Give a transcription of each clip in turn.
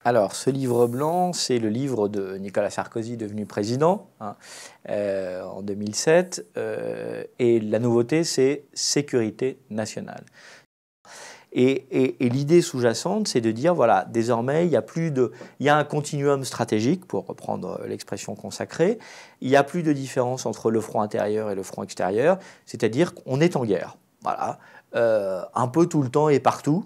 Alors, ce livre blanc, c'est le livre de Nicolas Sarkozy, devenu président en 2007. Et la nouveauté, c'est sécurité nationale. Et l'idée sous-jacente, c'est de dire, voilà, désormais, il y a un continuum stratégique, pour reprendre l'expression consacrée. Il n'y a plus de différence entre le front intérieur et le front extérieur, c'est-à-dire qu'on est en guerre. Voilà, un peu tout le temps et partout.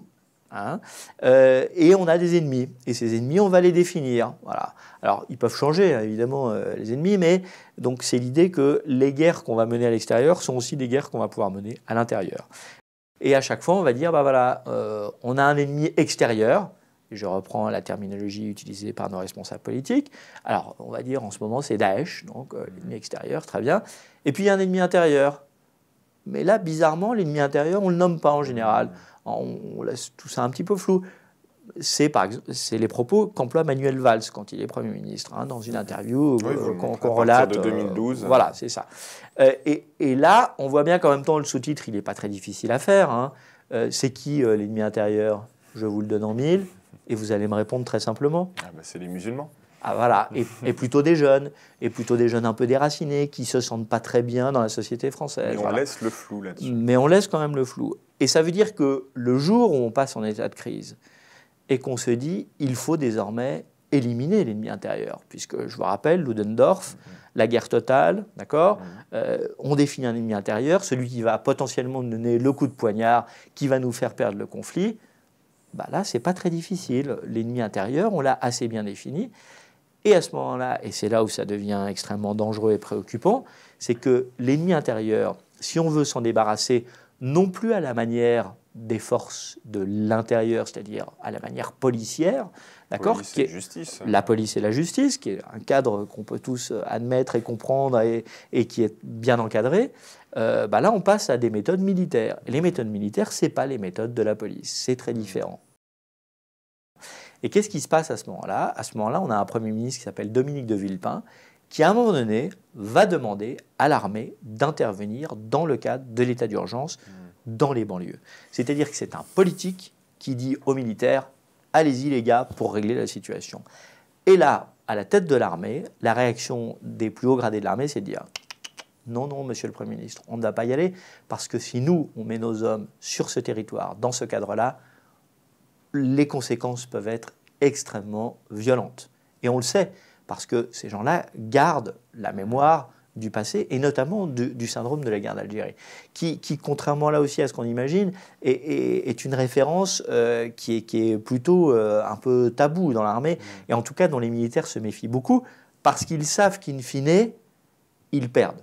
Et on a des ennemis. Et ces ennemis, on va les définir. Voilà. Alors, ils peuvent changer, évidemment, les ennemis, mais donc c'est l'idée que les guerres qu'on va mener à l'extérieur sont aussi des guerres qu'on va pouvoir mener à l'intérieur. Et à chaque fois, on va dire, bah voilà, on a un ennemi extérieur. Je reprends la terminologie utilisée par nos responsables politiques. Alors, on va dire, en ce moment, c'est Daesh, donc l'ennemi extérieur, très bien. Et puis, il y a un ennemi intérieur. Mais là, bizarrement, l'ennemi intérieur, on ne le nomme pas en général. On laisse tout ça un petit peu flou. C'est les propos qu'emploie Manuel Valls quand il est Premier ministre, dans une interview qu'on relate. De 2012. Voilà, c'est ça. Et là, on voit bien qu'en même temps, le sous-titre, il n'est pas très difficile à faire. C'est qui l'ennemi intérieur? Je vous le donne en mille, et vous allez me répondre très simplement. C'est les musulmans. Ah, voilà, et plutôt des jeunes un peu déracinés, qui ne se sentent pas très bien dans la société française. Mais on laisse le flou là-dessus. Mais on laisse quand même le flou. Et ça veut dire que le jour où on passe en état de crise, et qu'on se dit, il faut désormais éliminer l'ennemi intérieur, puisque, je vous rappelle, Ludendorff, la guerre totale, d'accord, on définit un ennemi intérieur, celui qui va potentiellement nous donner le coup de poignard, qui va nous faire perdre le conflit. Bah là, c'est pas très difficile. L'ennemi intérieur, on l'a assez bien défini. Et à ce moment-là, et c'est là où ça devient extrêmement dangereux et préoccupant, c'est que l'ennemi intérieur, si on veut s'en débarrasser, non plus à la manière des forces de l'intérieur, c'est-à-dire à la manière policière, d'accord, Police et justice. La police et la justice, qui est un cadre qu'on peut tous admettre et comprendre et qui est bien encadré, là on passe à des méthodes militaires. Et les méthodes militaires, ce n'est pas les méthodes de la police, c'est très différent. Et qu'est-ce qui se passe à ce moment-là? À ce moment-là, on a un Premier ministre qui s'appelle Dominique de Villepin, qui à un moment donné va demander à l'armée d'intervenir dans le cadre de l'état d'urgence dans les banlieues. C'est-à-dire que c'est un politique qui dit aux militaires « allez-y les gars pour régler la situation ». Et là, à la tête de l'armée, la réaction des plus hauts gradés de l'armée, c'est de dire « non, non, monsieur le Premier ministre, on ne va pas y aller, parce que si nous, on met nos hommes sur ce territoire, dans ce cadre-là, les conséquences peuvent être extrêmement violentes. » Et on le sait, parce que ces gens-là gardent la mémoire du passé, et notamment du syndrome de la guerre d'Algérie, qui, contrairement là aussi à ce qu'on imagine, est une référence qui est plutôt un peu tabou dans l'armée, et en tout cas dont les militaires se méfient beaucoup, parce qu'ils savent qu'in fine, ils perdent.